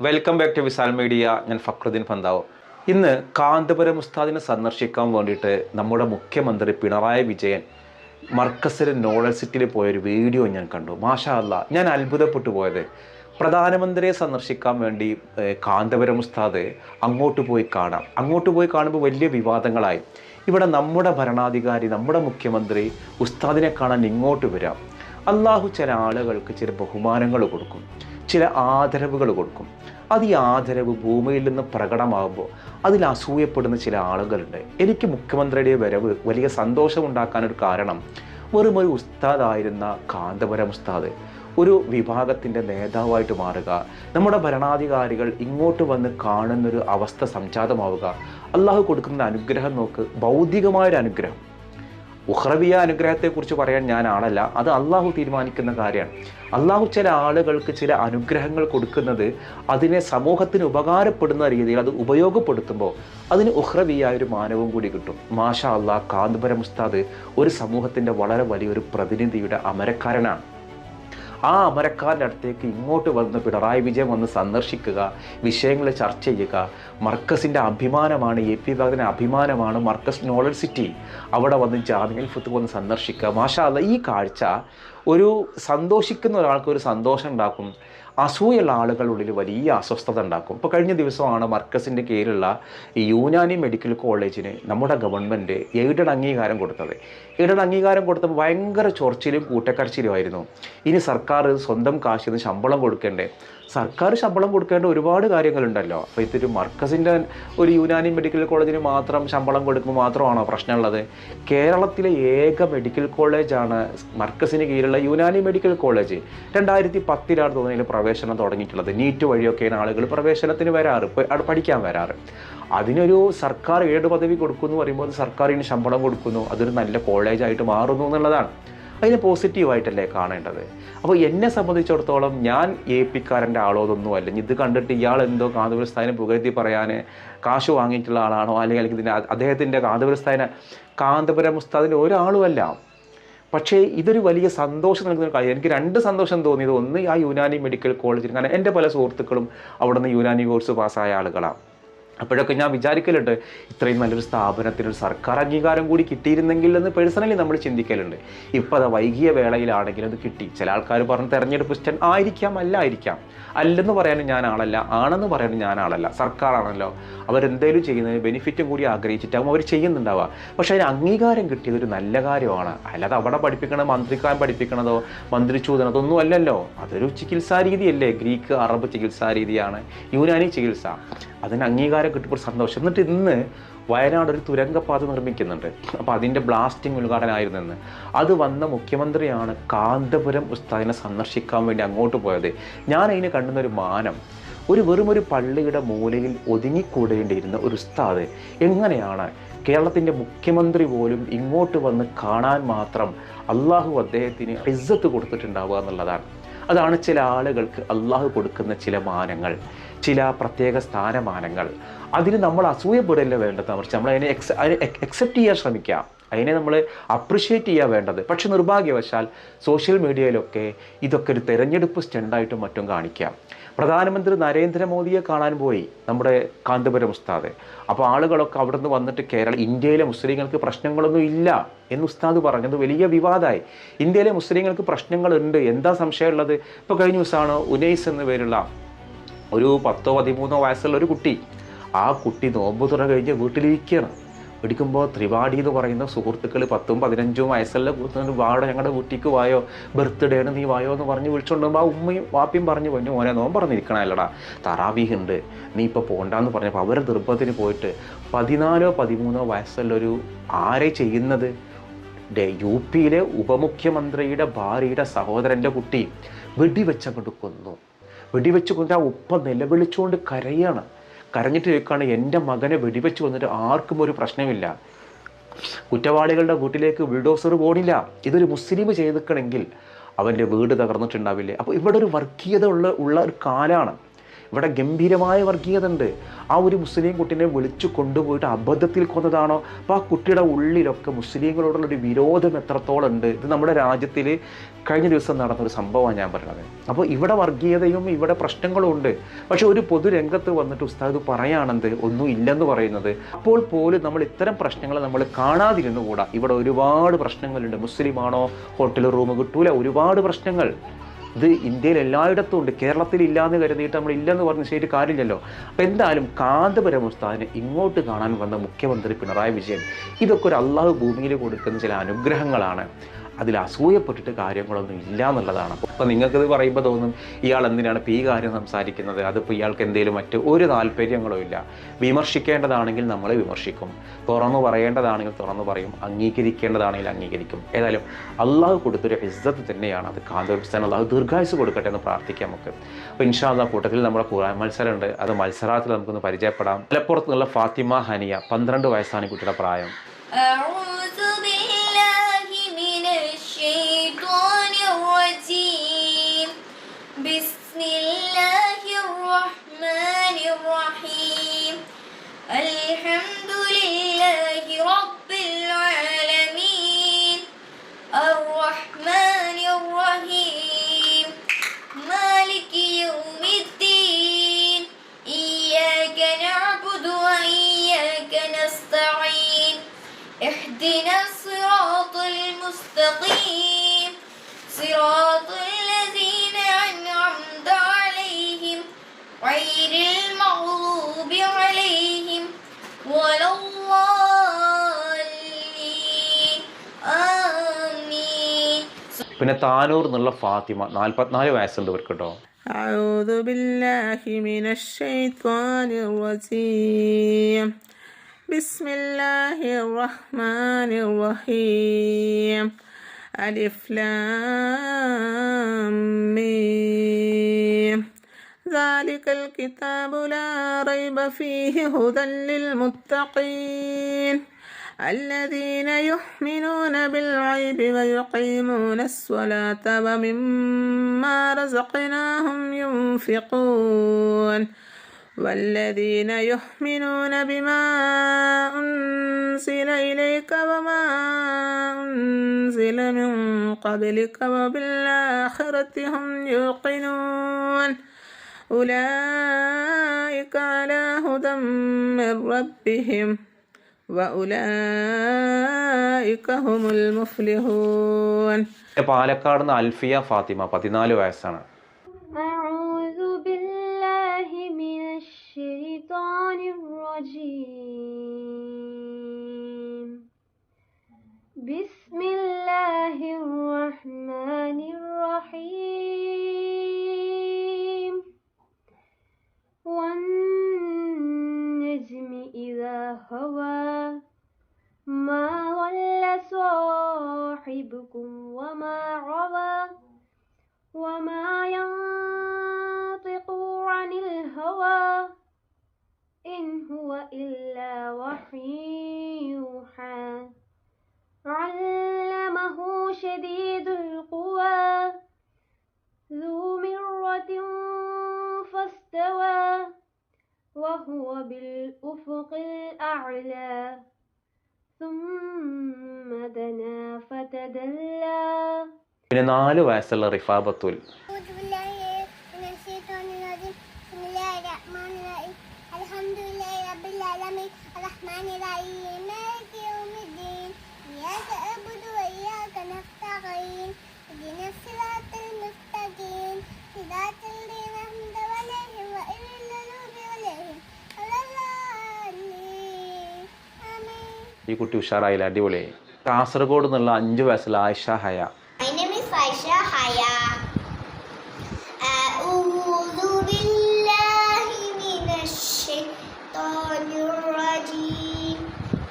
Welcome back to Visal media. ഞാൻ ഫക്രുദ്ദീൻ പന്താവ്. ഇന്ന് കാന്തപുരം ഉസ്താദിനെ സന്ദർശിക്കാൻ വേണ്ടിയിട്ട് നമ്മുടെ മുഖ്യമന്ത്രി പിണറായി വിജയൻ മർക്കസിലെ നോളജ് സിറ്റിയിൽ പോയൊരു വീഡിയോ ഞാൻ കണ്ടു. മാഷാ അല്ലാ, ഞാൻ അത്ഭുതപ്പെട്ടു പോയത്. പ്രധാനമന്ത്രിയെ സന്ദർശിക്കാൻ വേണ്ടി കാന്തപുരം ഉസ്താദ് അങ്ങോട്ട് പോയി കാണാം. അങ്ങോട്ട് പോയി കാണുമ്പോൾ വലിയ വിവാദങ്ങളായി. ഇവിടെ നമ്മുടെ ഭരണാധികാരി, നമ്മുടെ മുഖ്യമന്ത്രി ഉസ്താദിനെ കാണാൻ ഇങ്ങോട്ട് വരാം. അള്ളാഹു ചില ആളുകൾക്ക് ചില ബഹുമാനങ്ങൾ കൊടുക്കും, ചില ആദരവുകൾ കൊടുക്കും. അത് ഈ ആദരവ് ഭൂമിയിൽ നിന്ന് പ്രകടമാകുമ്പോൾ അതിൽ അസൂയപ്പെടുന്ന ചില ആളുകളുണ്ട്. എനിക്ക് മുഖ്യമന്ത്രിയുടെ വരവ് വലിയ സന്തോഷമുണ്ടാക്കാനൊരു കാരണം, വെറും ഒരു ഉസ്താദായിരുന്ന കാന്തപുരം ഉസ്താദ് ഒരു വിഭാഗത്തിൻ്റെ നേതാവായിട്ട് മാറുക, നമ്മുടെ ഭരണാധികാരികൾ ഇങ്ങോട്ട് വന്ന് കാണുന്നൊരു അവസ്ഥ സംജാതമാവുക. അള്ളാഹു കൊടുക്കുന്ന അനുഗ്രഹം നോക്ക്, ഭൗതികമായൊരു അനുഗ്രഹം. ഉഖ്റവിയ അനുഗ്രഹത്തെക്കുറിച്ച് പറയാൻ ഞാൻ ആളല്ല, അത് അള്ളാഹു തീരുമാനിക്കുന്ന കാര്യമാണ്. അള്ളാഹു ചില ആളുകൾക്ക് ചില അനുഗ്രഹങ്ങൾ കൊടുക്കുന്നത് അതിനെ സമൂഹത്തിന് ഉപകാരപ്പെടുന്ന രീതിയിൽ അത് ഉപയോഗപ്പെടുത്തുമ്പോൾ അതിന് ഉഖ്റവിയായ ഒരു മാനവും കൂടി കിട്ടും. മാഷാ അള്ളാഹ്, കാന്തപുരം ഉസ്താദ് ഒരു സമൂഹത്തിൻ്റെ വളരെ വലിയൊരു പ്രതിനിധിയുടെ അമരക്കാരനാണ്. ആ അമരക്കാരൻ്റെ അടുത്തേക്ക് ഇങ്ങോട്ട് വന്ന് പിണറായി വിജയൻ വന്ന് സന്ദർശിക്കുക, വിഷയങ്ങൾ ചർച്ച ചെയ്യുക. മർക്കസിൻ്റെ അഭിമാനമാണ്, എ പി വിഭാഗത്തിൻ്റെ അഭിമാനമാണ് മർക്കസ് നോളജ് സിറ്റി. അവിടെ വന്ന് ജാമിഅൽ ഫത്ത് വന്ന് സന്ദർശിക്കുക. മാഷാ അല്ലാഹ്, ഈ കാഴ്ച ഒരു സന്തോഷിക്കുന്ന ഒരാൾക്ക് ഒരു സന്തോഷം ഉണ്ടാക്കും, അസൂയുള്ള ആളുകളുടെ ഉള്ളിൽ വലിയ അസ്വസ്ഥത ഉണ്ടാക്കും. ഇപ്പോൾ കഴിഞ്ഞ ദിവസമാണ് മർക്കസിൻ്റെ കീഴിലുള്ള ഈ യൂനാനി മെഡിക്കൽ കോളേജിന് നമ്മുടെ ഗവൺമെൻറ് എയ്ഡഡ് അംഗീകാരം കൊടുത്തത്. എയ്ഡഡ് അംഗീകാരം കൊടുത്തപ്പോൾ ഭയങ്കര ചൊറിച്ചിലും കൂട്ടക്കരച്ചിലുമായിരുന്നു. ഇനി സർക്കാർ സ്വന്തം കാശിൽ നിന്ന് ശമ്പളം കൊടുക്കേണ്ടേ? സർക്കാർ ശമ്പളം കൊടുക്കേണ്ട ഒരുപാട് കാര്യങ്ങളുണ്ടല്ലോ. അപ്പോൾ ഇതൊരു മർക്കസിൻ്റെ ഒരു യൂനാനി മെഡിക്കൽ കോളേജിന് മാത്രം ശമ്പളം കൊടുക്കുമ്പോൾ മാത്രമാണോ പ്രശ്നമുള്ളത്? കേരളത്തിലെ ഏക മെഡിക്കൽ കോളേജാണ് മർക്കസിന് കീഴിലുള്ള യൂനാനി മെഡിക്കൽ കോളേജ്. 2010 തോന്നുന്നതിൽ പ്രവേശനം തുടങ്ങിയിട്ടുള്ളത്. നീറ്റ് വഴിയൊക്കെയാണ് ആളുകൾ പ്രവേശനത്തിന് വരാറ്, പഠിക്കാൻ വരാറ്. അതിനൊരു സർക്കാർ ഏഴ് പദവി കൊടുക്കുന്നു എന്ന് പറയുമ്പോൾ അത് സർക്കാരിന് ശമ്പളം കൊടുക്കുന്നു, അതൊരു നല്ല കോളേജായിട്ട് മാറുന്നു എന്നുള്ളതാണ്. അതിന് പോസിറ്റീവായിട്ടല്ലേ കാണേണ്ടത്. അപ്പോൾ എന്നെ സംബന്ധിച്ചിടത്തോളം ഞാൻ എ പിക്കാരൻ്റെ ആളോതൊന്നുമല്ല. ഇത് കണ്ടിട്ട് ഇയാൾ എന്തോ കാന്തപുരം ഉസ്താദിനെ പുകഴ്ത്തി പറയാൻ കാശ് വാങ്ങിയിട്ടുള്ള ആളാണോ, അല്ലെങ്കിൽ ഇതിൻ്റെ അദ്ദേഹത്തിൻ്റെ കാന്തപുരം ഉസ്താദിൻ്റെ ഒരാളുമല്ല. പക്ഷേ ഇതൊരു വലിയ സന്തോഷം നൽകുന്ന കാര്യം. എനിക്ക് രണ്ട് സന്തോഷം തോന്നിയത്, ഒന്ന് ആ യൂനാനി മെഡിക്കൽ കോളേജിൽ, കാരണം എൻ്റെ പല സുഹൃത്തുക്കളും അവിടെ നിന്ന് യൂനാനി കോഴ്സ് പാസ്സായ ആളുകളാണ്. അപ്പോഴൊക്കെ ഞാൻ വിചാരിക്കലുണ്ട്, ഇത്രയും നല്ലൊരു സ്ഥാപനത്തിനൊരു സർക്കാർ അംഗീകാരം കൂടി കിട്ടിയിരുന്നെങ്കിൽ എന്ന് പേഴ്സണലി നമ്മൾ ചിന്തിക്കലുണ്ട്. ഇപ്പോൾ അത് വൈകിയ വേളയിലാണെങ്കിലും അത് കിട്ടി. ചില ആൾക്കാർ പറഞ്ഞ് തെരഞ്ഞെടുപ്പ് ഇഷ്ടം ആയിരിക്കാം, അല്ലായിരിക്കാം. അല്ലെന്ന് പറയാനും ഞാൻ ആളല്ല, ആണെന്ന് പറയാനും ഞാൻ ആളല്ല. സർക്കാരാണല്ലോ, അവരെന്തേലും ചെയ്യുന്നതിന് ബെനിഫിറ്റും കൂടി ആഗ്രഹിച്ചിട്ടാകും അവർ ചെയ്യുന്നുണ്ടാവുക. പക്ഷേ അതിന് അംഗീകാരം കിട്ടിയതൊരു നല്ല കാര്യമാണ്. അല്ലാതെ അവിടെ പഠിപ്പിക്കണത് മന്ത്രിക്കാൻ പഠിപ്പിക്കണതോ മന്ത്രിച്ചൂതനതോ ഒന്നും അല്ലല്ലോ. അതൊരു ചികിത്സാ രീതിയല്ലേ. ഗ്രീക്ക് അറബ് ചികിത്സാ രീതിയാണ് യൂനാനി ചികിത്സ. അതിന് അംഗീകാരം കിട്ടുമ്പോൾ സന്തോഷം. എന്നിട്ട് ഇന്ന് വയനാട് ഒരു തുരങ്കപാത നിർമ്മിക്കുന്നുണ്ട്. അപ്പോൾ അതിൻ്റെ ബ്ലാസ്റ്റിംഗ് ഉദ്ഘാടനമായിരുന്നെന്ന്. അത് വന്ന മുഖ്യമന്ത്രിയാണ് കാന്തപുരം ഉസ്താദിനെ സന്ദർശിക്കാൻ വേണ്ടി അങ്ങോട്ട് പോയത്. ഞാൻ അതിന് കണ്ടുന്നൊരു മാനം, വെറുമൊരു പള്ളിയുടെ മൂലയിൽ ഒതുങ്ങിക്കൂടേണ്ടിയിരുന്ന ഒരു ഉസ്താദ് എങ്ങനെയാണ് കേരളത്തിൻ്റെ മുഖ്യമന്ത്രി പോലും ഇങ്ങോട്ട് വന്ന് കാണാൻ മാത്രം അള്ളാഹു അദ്ദേഹത്തിന് ഇസ്സത്ത് കൊടുത്തിട്ടുണ്ടാവുക എന്നുള്ളതാണ്. അതാണ് ചില ആളുകൾക്ക് അള്ളാഹു കൊടുക്കുന്ന ചില മാനങ്ങൾ, ചില പ്രത്യേക സ്ഥാനമാനങ്ങൾ. അതിന് നമ്മൾ അസൂയപ്പെടല്ല വേണ്ടത്, മറിച്ച് നമ്മൾ അതിനെ അക്സെപ്റ്റ് ചെയ്യാൻ ശ്രമിക്കുക, അതിനെ നമ്മൾ അപ്രിഷ്യേറ്റ് ചെയ്യാൻ വേണ്ടത്. പക്ഷെ നിർഭാഗ്യവശാൽ സോഷ്യൽ മീഡിയയിലൊക്കെ ഇതൊക്കെ ഒരു തെരഞ്ഞെടുപ്പ് സ്റ്റണ്ടായിട്ടും മറ്റും കാണിക്കാം. പ്രധാനമന്ത്രി നരേന്ദ്രമോദിയെ കാണാൻ പോയി നമ്മുടെ കാന്തപുരം ഉസ്താദ്. അപ്പോൾ ആളുകളൊക്കെ അവിടെ നിന്ന് വന്നിട്ട് ഇന്ത്യയിലെ മുസ്ലിങ്ങൾക്ക് പ്രശ്നങ്ങളൊന്നും ഇല്ല എന്ന് ഉസ്താദ് പറഞ്ഞത് വലിയ വിവാദമായി. ഇന്ത്യയിലെ മുസ്ലിങ്ങൾക്ക് പ്രശ്നങ്ങളുണ്ട്, എന്താ സംശയമുള്ളത്? ഇപ്പോൾ കഴിഞ്ഞ ദിവസമാണ് ഉനൈസ് എന്ന പേരുള്ള ഒരു 10-13 വയസ്സുള്ള ഒരു കുട്ടി, ആ കുട്ടി നോമ്പ് തുറ കഴിഞ്ഞ് വീട്ടിലിരിക്കുകയാണ്. പിടിക്കുമ്പോൾ ത്രിവാടി എന്ന് പറയുന്ന സുഹൃത്തുക്കൾ 10-15 വയസ്സുള്ള കൊടുത്തുകൊണ്ട് വാട ഞങ്ങളുടെ വീട്ടിലേക്ക് വായോ, ബർത്ത്ഡേ ആണ് നീ വായോ എന്ന് പറഞ്ഞ് വിളിച്ചുകൊണ്ടുമ്പോൾ ആ ഉമ്മയും വാപ്പിയും പറഞ്ഞു, പൊന്നു മോനെ നോമ്പ് പറഞ്ഞിരിക്കണമല്ലടാ, തറാവീഹ് ഉണ്ട്, നീ ഇപ്പോൾ പോകണ്ടെന്ന് പറഞ്ഞപ്പോൾ അവരെ നിർബന്ധത്തിന് പോയിട്ട് 14-13 വയസ്സുള്ളൊരു ആരെ ചെയ്യുന്നത്, UP-യിലെ ഉപമുഖ്യമന്ത്രിയുടെ ഭാര്യയുടെ സഹോദരൻ്റെ കുട്ടി വെടിവെച്ചങ്ങോട്ട് കൊന്നു. വെടിവെച്ച് കൊണ്ട് ആ ഉപ്പ നിലവിളിച്ചുകൊണ്ട് കരയാണ്. കരഞ്ഞിട്ട് ചോദിക്കുകയാണ്, എൻ്റെ മകനെ വെടിവെച്ച് വന്നിട്ട് ആർക്കും ഒരു പ്രശ്നമില്ല, കുറ്റവാളികളുടെ വീട്ടിലേക്ക് ബുൾഡോസർ പോണില്ല. ഇതൊരു മുസ്ലിം ചെയ്തിക്കണമെങ്കിൽ അവൻ്റെ വീട് തകർന്നിട്ടുണ്ടാവില്ലേ? അപ്പോൾ ഇവിടെ ഒരു വർഗീയത ഉള്ള ഒരു കാലമാണ്. ഇവിടെ ഗംഭീരമായ വർഗീയത ഉണ്ട്. ആ ഒരു മുസ്ലിം കുട്ടീനെ വിളിച്ചു കൊണ്ടുപോയിട്ട് അബദ്ധത്തിൽ കൊന്നതാണോ? അപ്പോൾ ആ കുട്ടിയുടെ ഉള്ളിലൊക്കെ മുസ്ലിങ്ങളോടുള്ളൊരു വിരോധം എത്രത്തോളം ഉണ്ട്. ഇത് നമ്മുടെ രാജ്യത്തിൽ കഴിഞ്ഞ ദിവസം നടന്നൊരു സംഭവമാണ് ഞാൻ പറയുന്നത്. അപ്പോൾ ഇവിടെ വർഗീയതയും ഇവിടെ പ്രശ്നങ്ങളും ഉണ്ട്. പക്ഷെ ഒരു പൊതുരംഗത്ത് വന്നിട്ട് ഉസ്താദ് പറയാണെന്ത് ഒന്നും ഇല്ലെന്ന് പറയുന്നത്. അപ്പോൾ പോലും നമ്മൾ ഇത്തരം പ്രശ്നങ്ങൾ നമ്മൾ കാണാതിരുന്നുകൂടാ. ഇവിടെ ഒരുപാട് പ്രശ്നങ്ങളുണ്ട്. മുസ്ലിമാണോ, ഹോട്ടൽ റൂം കിട്ടൂല, ഒരുപാട് പ്രശ്നങ്ങൾ. ഇത് ഇന്ത്യയിൽ എല്ലായിടത്തും ഉണ്ട്. കേരളത്തിൽ ഇല്ലയെന്ന് കരുതിയിട്ട് നമ്മൾ ഇല്ലെന്ന് പറഞ്ഞ് ശരി കാര്യമില്ലല്ലോ. അപ്പോൾ എന്തായാലും കാന്തപുരം ഉസ്താദിനെ ഇങ്ങോട്ട് കാണാൻ വന്ന മുഖ്യമന്ത്രി പിണറായി വിജയൻ, ഇതൊക്കെ ഒരു അള്ളാഹു ഭൂമിയിൽ കൊടുക്കുന്ന ചില അനുഗ്രഹങ്ങളാണ്. അതിൽ അസൂയപ്പെട്ടിട്ട് കാര്യങ്ങളൊന്നും ഇല്ല എന്നുള്ളതാണ്. അപ്പോൾ നിങ്ങൾക്കിത് പറയുമ്പോൾ തോന്നും ഇയാൾ എന്തിനാണ് ഇപ്പോൾ ഈ കാര്യം സംസാരിക്കുന്നത്, അതിപ്പോൾ ഇയാൾക്ക് എന്തെങ്കിലും മറ്റ് ഒരു താല്പര്യങ്ങളോ ഇല്ല. വിമർശിക്കേണ്ടതാണെങ്കിൽ നമ്മൾ വിമർശിക്കും, തുറന്നു പറയേണ്ടതാണെങ്കിൽ തുറന്നു പറയും, അംഗീകരിക്കേണ്ടതാണെങ്കിൽ അംഗീകരിക്കും. ഏതായാലും അള്ളാഹു കൊടുത്തൊരു ഇസ്സത്ത് തന്നെയാണ് അത്. കാന്തപുരം അള്ളാഹു ദീർഘായുസ് കൊടുക്കട്ടെ എന്ന് പ്രാർത്ഥിക്കാം നമുക്ക്. അപ്പോൾ ഇൻഷാ അല്ലാഹ് കൂട്ടത്തിൽ നമ്മുടെ ഖുർആൻ മത്സരമുണ്ട്. അത് മത്സരത്തിൽ നമുക്കൊന്ന് പരിചയപ്പെടാം. മലപ്പുറത്ത് നിന്നുള്ള ഫാത്തിമ ഹനിയ, 12 വയസ്സാണ് കുട്ടിയുടെ പ്രായം. بسم الله الرحمن الرحيم الحمد لله رب العالمين الرحمن الرحيم مالك يوم الدين إياك نعبد وإياك نستعين اهدنا الصراط المستقيم صراط الذين أنعمت عليهم غير المغضوب عليهم ولا الضالين آمين. പിന്നെ താനൂർ എന്നുള്ള ഫാത്തിമ, 44 വയസ്സുണ്ട് ഇവർക്ക് കേട്ടോ. أعوذ بالله من الشيطان الرجيم بسم الله الرحمن الرحيم ألف لام ميم ذلك الكتاب لا ريب فيه هدى للمتقين الذين يؤمنون بالغيب ويقيمون الصلاة ومما رزقناهم ينفقون والذين يؤمنون بما أنزل إليك وما أنزل من قبلك وبالآخرة هم يوقنون أولئك على هدى من ربهم وأولئك هم المفلحون. പാലക്കാട് നിന്ന് അൽഫിയ ഫാത്തിമ, 14 വയസ്സാണ്. أعوذ بالله من الشيطان الرجيم بسم الله الرحمن الرحيم والنجم إذا هوى ما ضل صاحبكم وما غوى وما ينطق عن الهوى إن هو إلا وحي يوحى علمه شديد القوى ذو مرة فاستوى وهو بالأفق الأعلى ثم دنا فتدلى. പിന്നെ 4 വയസ്സുള്ള റിഫ ബത്തുൽ. ഈ കുട്ടി ഉഷാറായില്ല, അടിപൊളിയായി. കാസർഗോഡ് നിന്നുള്ള 5 വയസ്സുള്ള ആയിഷ ഹയ. My name is Aisha Haya. أعوذ بالله من الشيطان الرجيم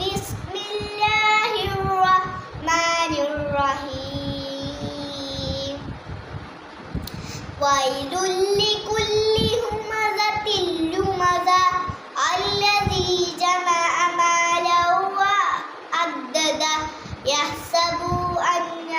بسم الله الرحمن الرحيم ويل لكل همزة لمزة الذي جمع مالا وعدده يحسب أن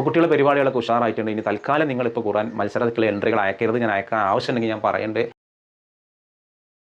കുട്ടികളുടെ പരിപാടികളൊക്കെ ഉഷാറായിട്ടുണ്ട്. ഇനി തൽക്കാലം നിങ്ങളിപ്പോൾ ഖുർആൻ മത്സരത്തിലുള്ള എൻട്രികൾ അയക്കരുത്. ഞാൻ അയക്കാൻ ആവശ്യമുണ്ടെങ്കിൽ ഞാൻ പറയണ്ടേ.